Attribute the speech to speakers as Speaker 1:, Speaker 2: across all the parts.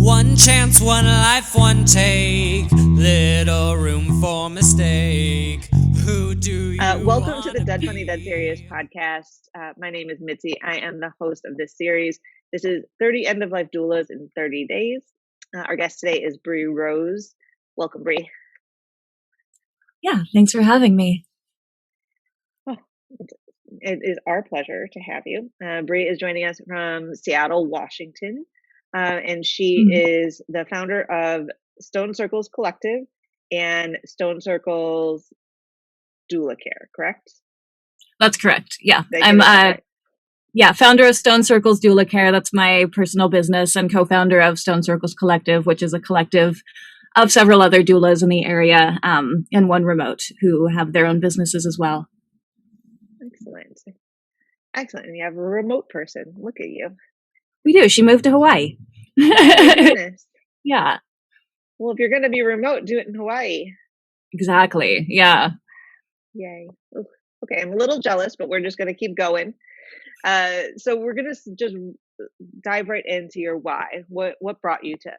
Speaker 1: One chance, one life, one take. Little room for mistake. Who do you
Speaker 2: Welcome to the Deadfunnydeadserious podcast. My name is Mitzi. I am the host of this series. This is 30 End-of-Life Doulas in 30 days. Our guest today is Bree Rose. Welcome, Bree.
Speaker 3: Yeah, thanks for having me.
Speaker 2: Oh, it is our pleasure to have you. Bree is joining us from Seattle, Washington. And she is the founder of stonecirclescollective and Stone Doula Care, correct?
Speaker 3: That's correct. Yeah. I'm founder of Stone Circles Doula Care. That's my personal business, and co-founder of Stone Circles Collective, which is a collective of several other doulas in the area, and one remote who have their own businesses as well.
Speaker 2: Excellent. And you have a remote person. Look at you.
Speaker 3: We do. She moved to Hawaii.
Speaker 2: Oh my goodness.
Speaker 3: Yeah.
Speaker 2: Well, if you're going to be remote, do it in Hawaii.
Speaker 3: Exactly. Yeah.
Speaker 2: Yay. Okay, I'm a little jealous, but we're just going to keep going. So we're going to just dive right into your why. What brought you to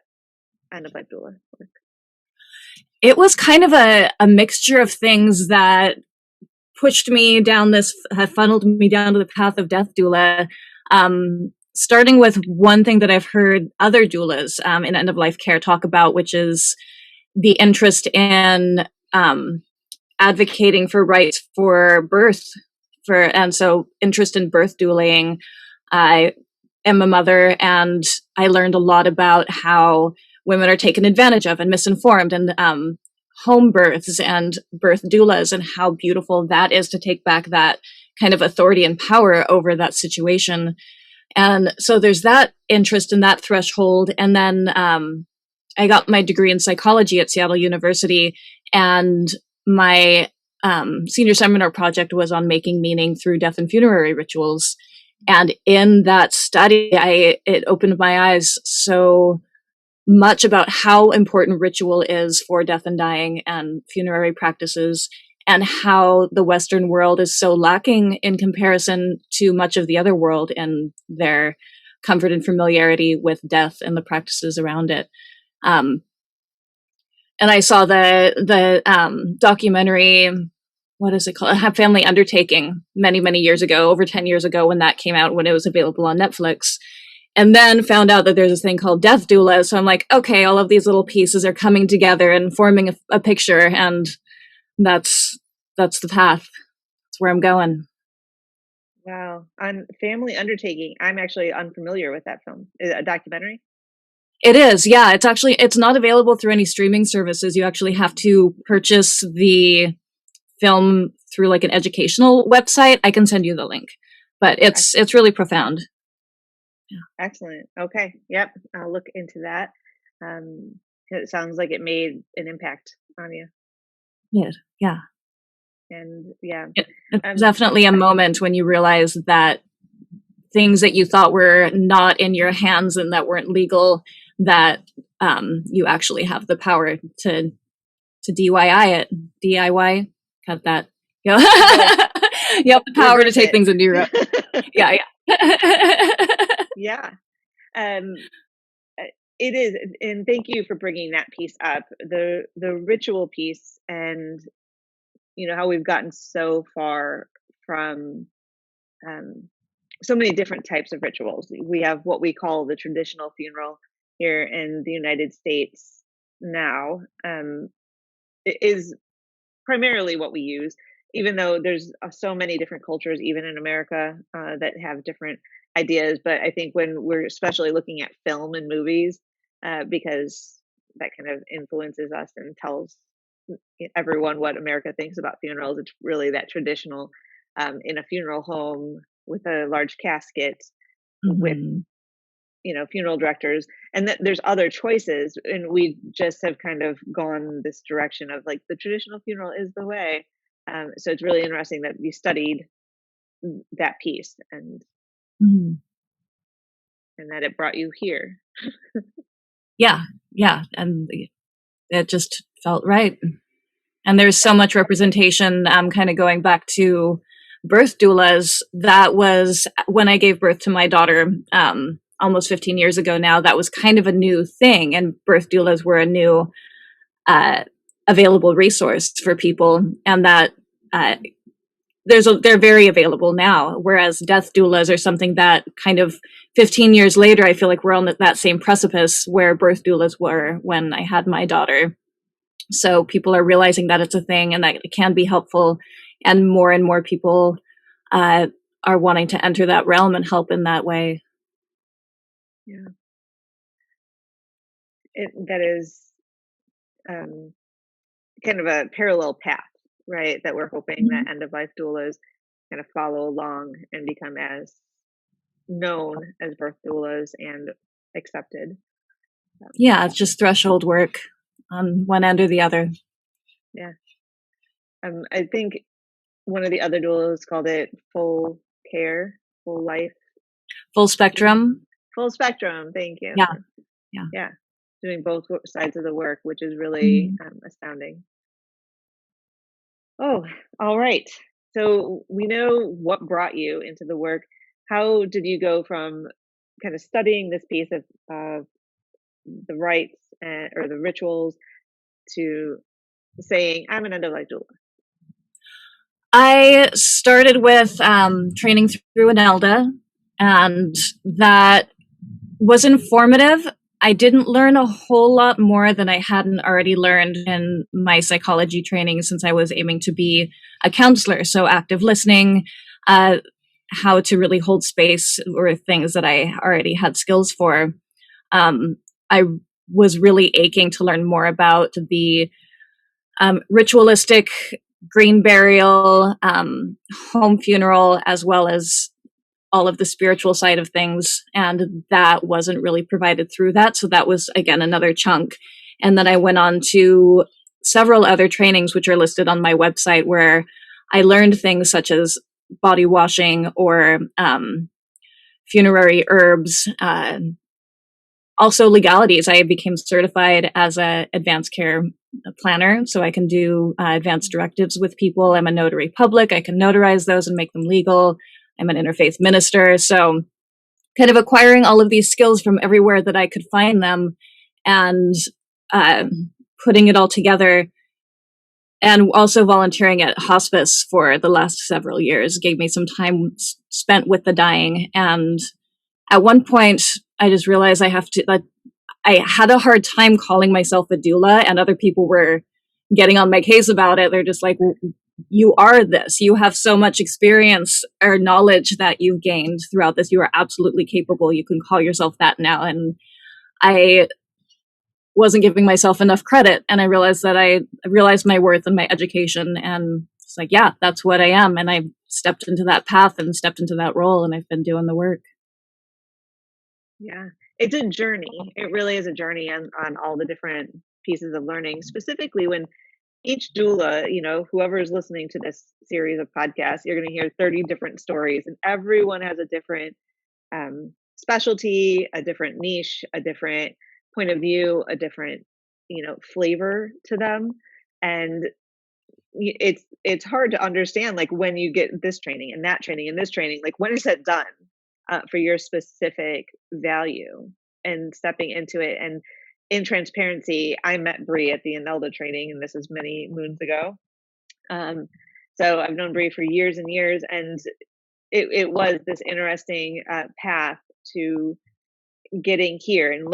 Speaker 2: End-of-Life Doula?
Speaker 3: It was kind of a mixture of things that pushed me down funneled me down to the path of Death Doula. Starting with one thing that I've heard other doulas in end-of-life care talk about, which is the interest in advocating for rights for birth, and so interest in birth douling. I am a mother, and I learned a lot about how women are taken advantage of and misinformed, and home births and birth doulas, and how beautiful that is to take back that kind of authority and power over that situation. And so there's that interest in that threshold. And then I got my degree in psychology at Seattle University, and my senior seminar project was on making meaning through death and funerary rituals. And in that study, it opened my eyes so much about how important ritual is for death and dying and funerary practices, and how the Western world is so lacking in comparison to much of the other world in their comfort and familiarity with death and the practices around it. And I saw the documentary, what is it called? Family Undertaking, many, many years ago, over 10 years ago when that came out, when it was available on Netflix. And then found out that there's this thing called Death Doulas. So I'm like, okay, all of these little pieces are coming together and forming a picture, and that's the path. That's where I'm going.
Speaker 2: Wow. On Family Undertaking, I'm actually unfamiliar with that film. Is it a documentary?
Speaker 3: It is, yeah. It's not available through any streaming services. You actually have to purchase the film through like an educational website. I can send you the link, but it's really profound.
Speaker 2: Yeah. Excellent. Okay. Yep. I'll look into that. It sounds like it made an impact on you.
Speaker 3: Yeah.
Speaker 2: And yeah,
Speaker 3: it's definitely a moment when you realize that things that you thought were not in your hands and that weren't legal, that you actually have the power to DIY, cut that. You have the power to take things into your own. Yeah.
Speaker 2: Yeah. It is. And thank you for bringing that piece up, the ritual piece, and how we've gotten so far from so many different types of rituals. We have what we call the traditional funeral here in the United States now. It is primarily what we use, even though there's so many different cultures, even in America, that have different ideas. But I think when we're especially looking at film and movies, because that kind of influences us and tells everyone what America thinks about funerals, it's really that traditional in a funeral home with a large casket, with funeral directors, and that there's other choices, and we just have kind of gone this direction of like the traditional funeral is the way. So it's really interesting that you studied that piece and that it brought you here.
Speaker 3: Yeah, and it just felt right. And there's so much representation, kind of going back to birth doulas. That was when I gave birth to my daughter. almost 15 years ago now, that was kind of a new thing, and birth doulas were a new available resource for people, and that they're very available now. Whereas death doulas are something that kind of 15 years later, I feel like we're on that same precipice where birth doulas were when I had my daughter. So people are realizing that it's a thing and that it can be helpful, and more people are wanting to enter that realm and help in that way.
Speaker 2: Yeah. That is kind of a parallel path, right? That we're hoping that end-of-life doulas kind of follow along and become as known as birth doulas and accepted.
Speaker 3: Yeah, it's just threshold work on one end or the other.
Speaker 2: Yeah. I think one of the other doulas called it full care, full life.
Speaker 3: Full spectrum.
Speaker 2: Full spectrum, thank you. Yeah. Doing both sides of the work, which is really astounding. Oh, all right. So we know what brought you into the work. How did you go from kind of studying this piece of the rites or the rituals to saying, I'm an end-of-life doula?
Speaker 3: I started with training through an ELDA, and that was informative. I didn't learn a whole lot more than I hadn't already learned in my psychology training, since I was aiming to be a counselor. So active listening, how to really hold space, were things that I already had skills for. I was really aching to learn more about the ritualistic green burial, home funeral, as well as all of the spiritual side of things, and that wasn't really provided through that. So that was, again, another chunk. And then I went on to several other trainings, which are listed on my website, where I learned things such as body washing or funerary herbs, also legalities. I became certified as an advanced care planner, so I can do advanced directives with people. I'm a notary public. I can notarize those and make them legal. I'm an interfaith minister. So kind of acquiring all of these skills from everywhere that I could find them, and putting it all together, and also volunteering at hospice for the last several years gave me some time spent with the dying. And at one point, I just realized I had a hard time calling myself a doula, and other people were getting on my case about it. They're just like, well, you are this. You have so much experience or knowledge that you've gained throughout this. You are absolutely capable. You can call yourself that now. And I wasn't giving myself enough credit. And I realized my worth and my education. And it's like, yeah, that's what I am. And I stepped into that path and stepped into that role, and I've been doing the work.
Speaker 2: Yeah, it's a journey. It really is a journey on all the different pieces of learning, specifically when each doula, whoever is listening to this series of podcasts, you're going to hear 30 different stories, and everyone has a different specialty, a different niche, a different point of view, a different, flavor to them. And it's hard to understand, like, when you get this training and that training and this training, like, when is that done for your specific value, and stepping into it. And in transparency, I met Bree at the Death training, and this is many moons ago. So I've known Bree for years and years, and it was this interesting path to getting here. And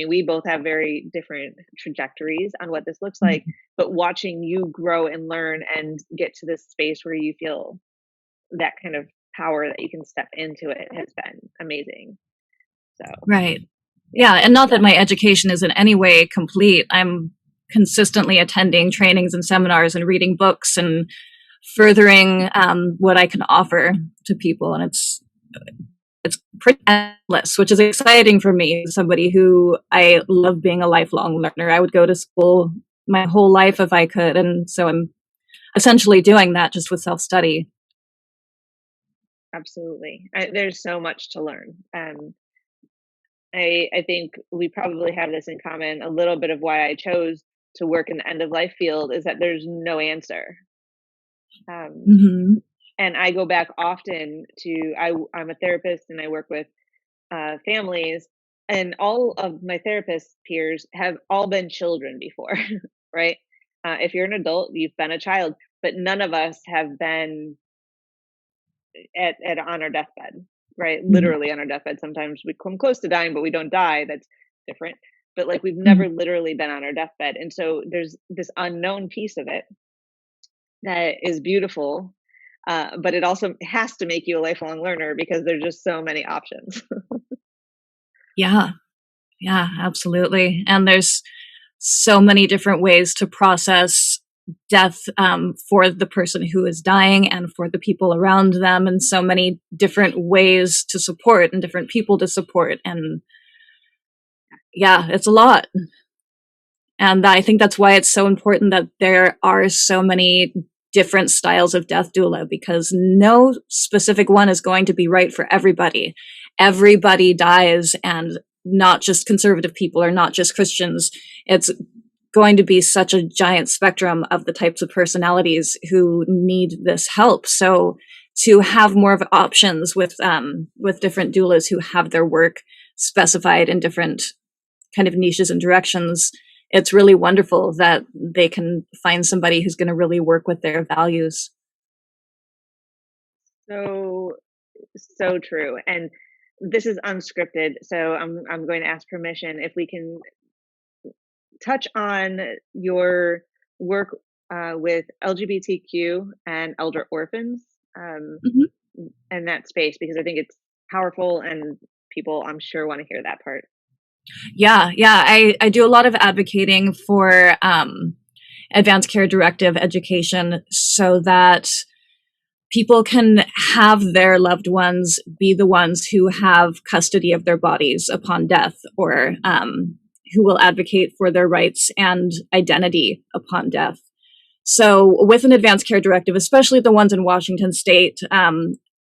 Speaker 2: we both have very different trajectories on what this looks like, but watching you grow and learn and get to this space where you feel that kind of power that you can step into it has been amazing. So
Speaker 3: right. Yeah, and not that my education is in any way complete. I'm consistently attending trainings and seminars and reading books and furthering what I can offer to people. And it's pretty endless, which is exciting for me, somebody who I love being a lifelong learner. I would go to school my whole life if I could. And so I'm essentially doing that just with self-study.
Speaker 2: Absolutely. There's so much to learn. I think we probably have this in common. A little bit of why I chose to work in the end-of-life field is that there's no answer. And I go back often to, I'm a therapist, and I work with families, and all of my therapist peers have all been children before, right? If you're an adult, you've been a child, but none of us have been at on our deathbed, right?
Speaker 3: Mhm.
Speaker 2: Literally on our deathbed. Sometimes we come close to dying, but we don't die. That's different. But like we've
Speaker 3: Mhm.
Speaker 2: never literally been on our deathbed, and so there's this unknown piece of it that is beautiful. But it also has to make you a lifelong learner because there's just so many options.
Speaker 3: Yeah, yeah, absolutely. And there's so many different ways to process death for the person who is dying and for the people around them, and so many different ways to support and different people to support. And yeah, it's a lot. And I think that's why it's so important that there are so many different styles of death doula, because no specific one is going to be right for everybody. Everybody dies, and not just conservative people or not just Christians. It's going to be such a giant spectrum of the types of personalities who need this help. So to have more of options with different doulas who have their work specified in different kind of niches and directions, it's really wonderful that they can find somebody who's going to really work with their values.
Speaker 2: So so true. And this is unscripted, so I'm going to ask permission if we can touch on your work with LGBTQ and elder orphans, um,
Speaker 3: Mhm.
Speaker 2: and that space, because I think it's powerful and people, I'm sure, want to hear that part.
Speaker 3: Yeah, yeah. I do a lot of advocating for advanced care directive education so that people can have their loved ones be the ones who have custody of their bodies upon death, or who will advocate for their rights and identity upon death. So with an advanced care directive, especially the ones in Washington state,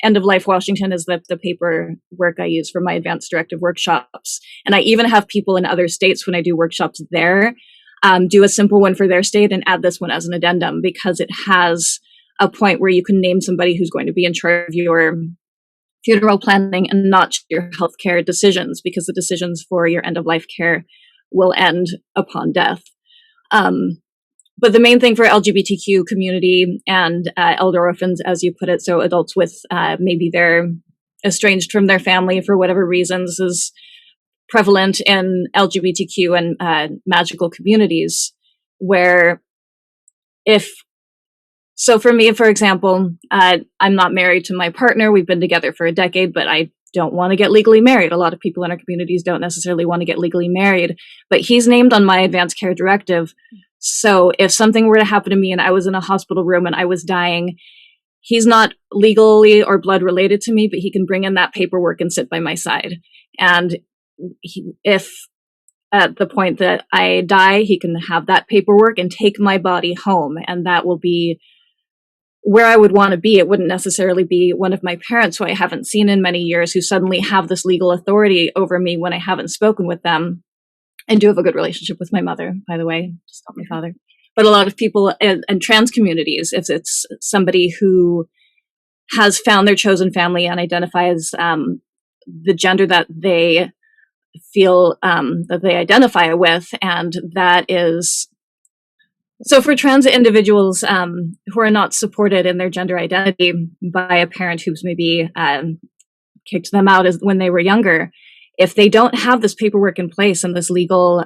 Speaker 3: End-of-Life Washington is the paper work I use for my advanced directive workshops. And I even have people in other states, when I do workshops there, do a simple one for their state and add this one as an addendum, because it has a point where you can name somebody who's going to be in charge of your funeral planning and not your healthcare decisions, because the decisions for your end-of-life care will end upon death. But the main thing for LGBTQ community and elder orphans, as you put it, so adults with maybe they're estranged from their family for whatever reasons, is prevalent in LGBTQ and magical communities, where if so for me, for example, I'm not married to my partner. We've been together for a decade, but I don't want to get legally married. A lot of people in our communities don't necessarily want to get legally married, but he's named on my advanced care directive. So if something were to happen to me and I was in a hospital room and I was dying, he's not legally or blood related to me, but he can bring in that paperwork and sit by my side. And if at the point that I die, he can have that paperwork and take my body home, and that will be where I would want to be. It wouldn't necessarily be one of my parents who I haven't seen in many years, who suddenly have this legal authority over me when I haven't spoken with them. And do have a good relationship with my mother, by the way, just not my father. But a lot of people and trans communities, if it's somebody who has found their chosen family and identifies the gender that they feel that they identify with, and that is so for trans individuals who are not supported in their gender identity by a parent who's maybe kicked them out as when they were younger, if they don't have this paperwork in place and this legal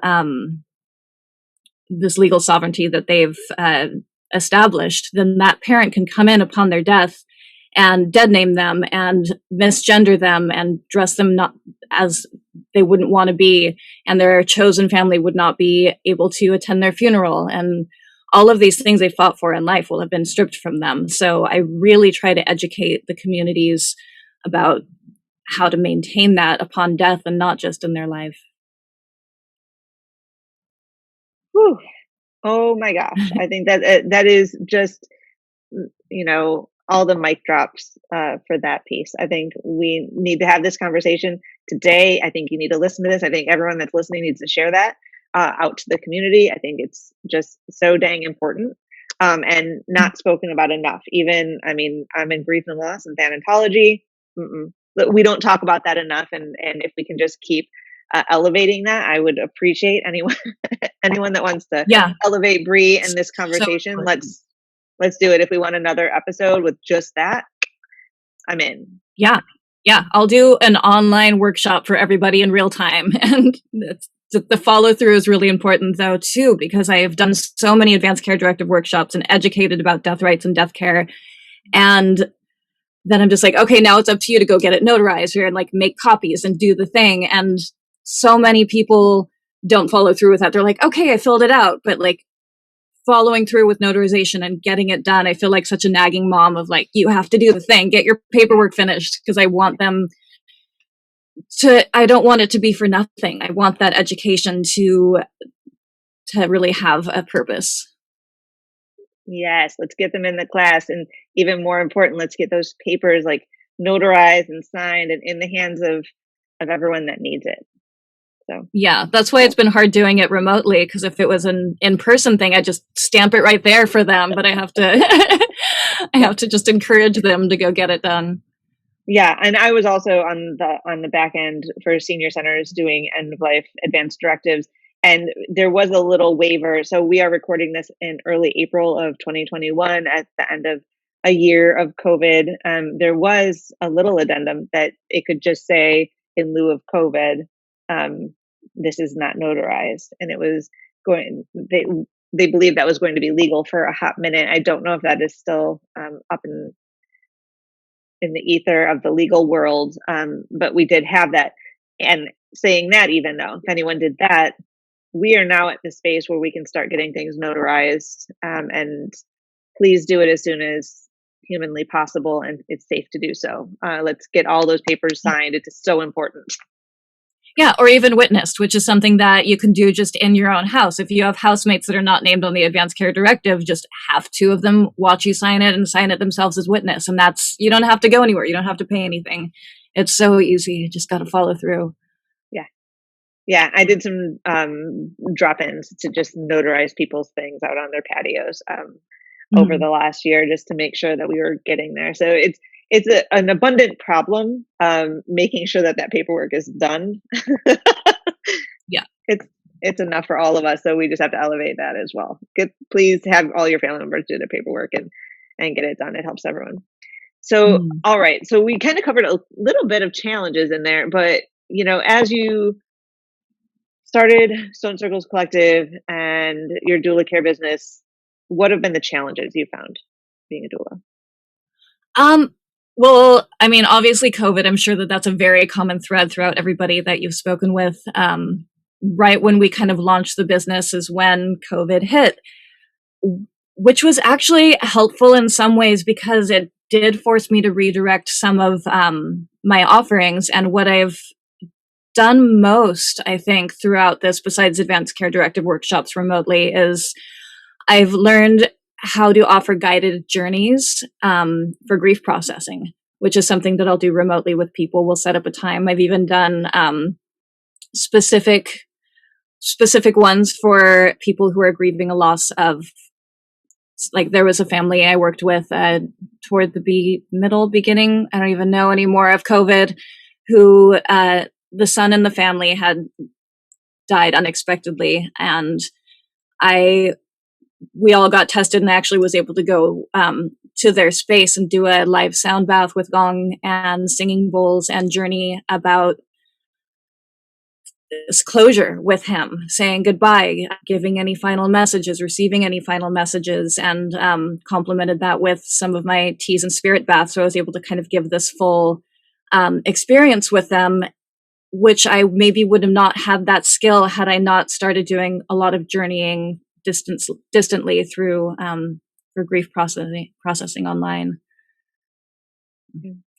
Speaker 3: sovereignty that they've established, then that parent can come in upon their death and dead name them and misgender them and dress them not as they wouldn't want to be, and their chosen family would not be able to attend their funeral, and all of these things they fought for in life will have been stripped from them. So I really try to educate the communities about how to maintain that upon death and not just in their life.
Speaker 2: Whew. Oh my gosh. I think that that is just, all the mic drops for that piece. I think we need to have this conversation today. I think you need to listen to this. I think everyone that's listening needs to share that out to the community. I think it's just so dang important, and not spoken about enough. Even, I mean, I'm in grief and loss and thanatology. we don't talk about that enough. And if we can just keep elevating that, I would appreciate anyone anyone that wants to elevate Bree in this conversation.
Speaker 3: So
Speaker 2: let's do it. If we want another episode with just that, I'm in.
Speaker 3: Yeah. I'll do an online workshop for everybody in real time. And the follow through is really important though, too, because I have done so many advanced care directive workshops and educated about death rights and death care. And then I'm just like, okay, now it's up to you to go get it notarized or like make copies and do the thing. And so many people don't follow through with that. They're like, okay, I filled it out, but like following through with notarization and getting it done, I feel like such a nagging mom of like, you have to do the thing, get your paperwork finished, because I want them to, I don't want it to be for nothing. I want that education to really have a purpose.
Speaker 2: Yes, let's get them in the class. And even more important, let's get those papers like notarized and signed and in the hands of everyone that needs it. So
Speaker 3: yeah, that's why it's been hard doing it remotely, because if it was an in-person thing, I just stamp it right there for them, but I have to I have to just encourage them to go get it done.
Speaker 2: Yeah, and I was also on the back end for senior centers doing end-of-life advanced directives, and there was a little waiver. So we are recording this in early April of 2021 at the end of a year of COVID. There was a little addendum that it could just say, in lieu of COVID, this is not notarized, and it was going. They believed that was going to be legal for a hot minute. I don't know if that is still up in the ether of the legal world, but we did have that. And saying that, even though if anyone did that, we are now at the space where we can start getting things notarized, and please do it as soon as humanly possible and it's safe to do so. Let's get all those papers signed. It is so important.
Speaker 3: Yeah, or even witnessed, which is something that you can do just in your own house. If you have housemates that are not named on the advanced care directive, just have two of them watch you sign it and sign it themselves as witness. And that's, you don't have to go anywhere. You don't have to pay anything. It's so easy. You just got to follow through.
Speaker 2: Yeah, I did some drop-ins to just notarize people's things out on their patios over the last year, just to make sure that we were getting there. So it's an abundant problem, making sure that paperwork is done.
Speaker 3: Yeah,
Speaker 2: it's enough for all of us. So we just have to elevate that as well. Please have all your family members do the paperwork and get it done. It helps everyone. So, all right. So we kind of covered a little bit of challenges in there, but as you started Stone Circles Collective and your doula care business, what have been the challenges you found being a doula?
Speaker 3: Well, I mean, obviously COVID, I'm sure that's a very common thread throughout everybody that you've spoken with. Right when we kind of launched the business is when COVID hit, which was actually helpful in some ways because it did force me to redirect some of my offerings. And what I've done most, I think, throughout this, besides advanced care directive workshops remotely, is I've learned how to offer guided journeys for grief processing, which is something that I'll do remotely with people. We'll set up a time. I've even done specific ones for people who are grieving a loss of, like, there was a family I worked with toward the beginning, I don't even know anymore, of COVID, who the son in the family had died unexpectedly, and we all got tested, and I actually was able to go to their space and do a live sound bath with gong and singing bowls and journey about this closure with him, saying goodbye, giving any final messages, receiving any final messages, and complemented that with some of my teas and spirit baths. So I was able to kind of give this full experience with them, which I maybe would have not had that skill had I not started doing a lot of journeying distantly through for grief processing online.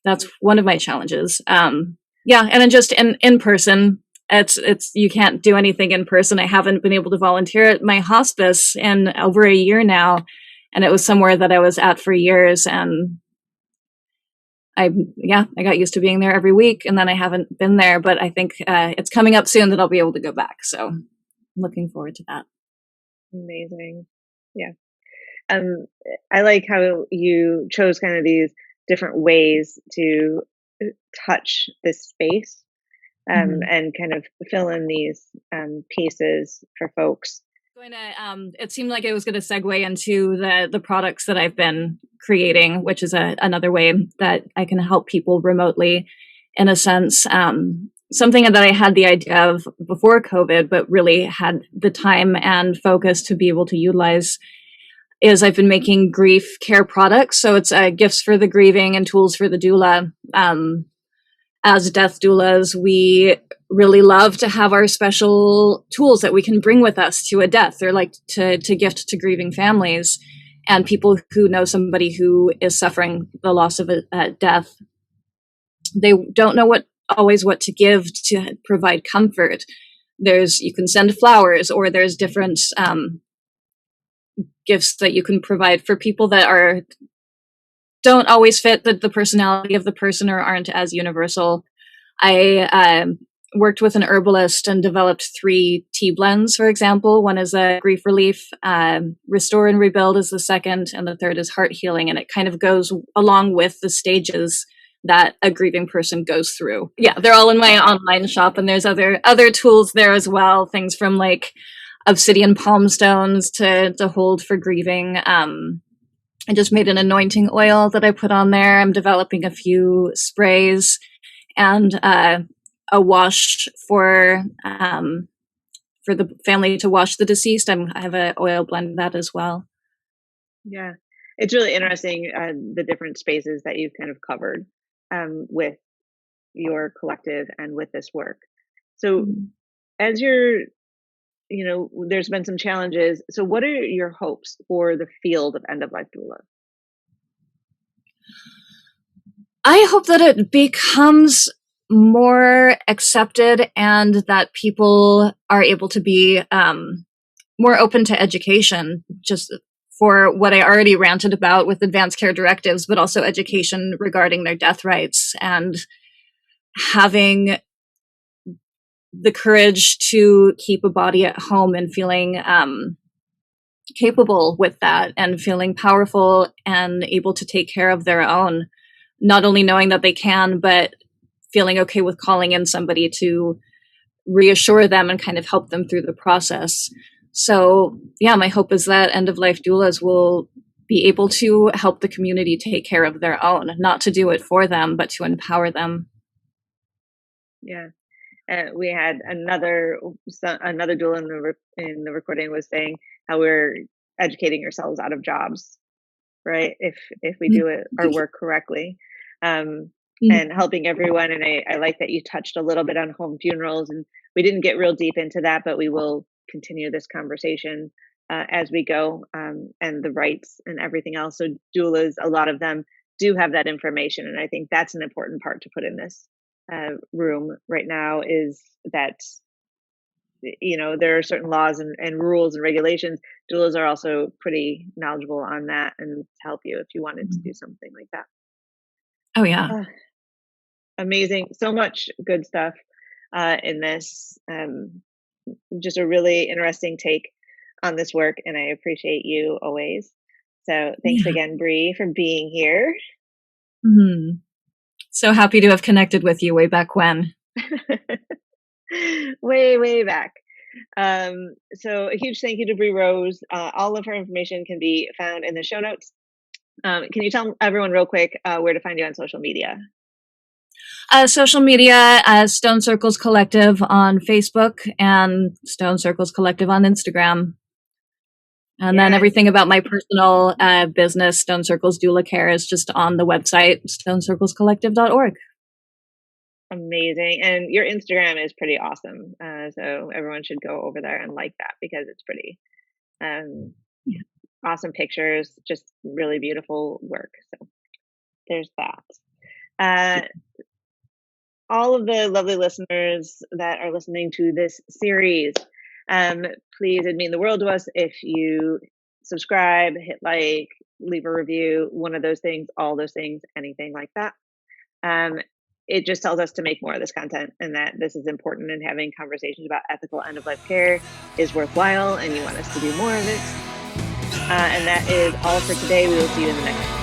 Speaker 3: That's one of my challenges. And then just in person, it's you can't do anything in person. I haven't been able to volunteer at my hospice in over a year now, and it was somewhere that I was at for years, and I got used to being there every week, and then I haven't been there, but I think it's coming up soon that I'll be able to go back. So I'm looking forward to that.
Speaker 2: Amazing. Yeah. I like how you chose kind of these different ways to touch this space and kind of fill in these pieces for folks.
Speaker 3: It seemed like it was going to segue into the products that I've been creating, which is another way that I can help people remotely, in a sense. Something that I had the idea of before COVID, but really had the time and focus to be able to utilize, is I've been making grief care products. So it's gifts for the grieving and tools for the doula. As death doulas, we really love to have our special tools that we can bring with us to a death, or like to gift to grieving families and people who know somebody who is suffering the loss of a death. They don't know always what to give to provide comfort. You can send flowers, or there's different gifts that you can provide for people that don't always fit the personality of the person, or aren't as universal. I worked with an herbalist and developed 3 tea blends, for example. One is a grief relief, restore and rebuild is the second, and the third is heart healing. And it kind of goes along with the stages that a grieving person goes through. Yeah, they're all in my online shop, and there's other tools there as well. Things from like obsidian palm stones to hold for grieving. I just made an anointing oil that I put on there. I'm developing a few sprays and a wash for the family to wash the deceased. I have an oil blend of that as well.
Speaker 2: Yeah, it's really interesting the different spaces that you've kind of covered with your collective and with this work. So as you're, there's been some challenges. So what are your hopes for the field of end-of-life doula?
Speaker 3: I hope that it becomes more accepted, and that people are able to be more open to education, just for what I already ranted about with advanced care directives, but also education regarding their death rights, and having the courage to keep a body at home and feeling capable with that, and feeling powerful and able to take care of their own, not only knowing that they can, but feeling okay with calling in somebody to reassure them and kind of help them through the process. So yeah, my hope is that end-of-life doulas will be able to help the community take care of their own, not to do it for them, but to empower them.
Speaker 2: Yeah. We had another doula in the recording was saying how we're educating ourselves out of jobs, right? If we do our work correctly, and helping everyone. And I like that you touched a little bit on home funerals, and we didn't get real deep into that, but we will continue this conversation as we go, and the rights and everything else. So doulas, a lot of them do have that information, and I think that's an important part to put in this room right now, is that there are certain laws and rules and regulations. Doulas are also pretty knowledgeable on that, and to help you if you wanted to do something like that.
Speaker 3: Oh yeah.
Speaker 2: Amazing. So much good stuff in this. Just a really interesting take on this work, and I appreciate you always. So thanks again, Bree, for being here.
Speaker 3: So happy to have connected with you way back when.
Speaker 2: way back. So a huge thank you to Bree Rose. All of her information can be found in the show notes. Can you tell everyone real quick where to find you on social media?
Speaker 3: Social media as Stone Circles Collective on Facebook and Stone Circles Collective on Instagram. And then everything about my personal business, Stone Circles Doula Care, is just on the website, stonecirclescollective.org.
Speaker 2: Amazing. And your Instagram is pretty awesome. So everyone should go over there and like that, because it's pretty awesome pictures, just really beautiful work. So there's that. All of the lovely listeners that are listening to this series, please, it'd mean the world to us if you subscribe, hit like, leave a review, one of those things, all those things, anything like that. It just tells us to make more of this content, and that this is important, and having conversations about ethical end-of-life care is worthwhile, and you want us to do more of it. And that is all for today. We will see you in the next one.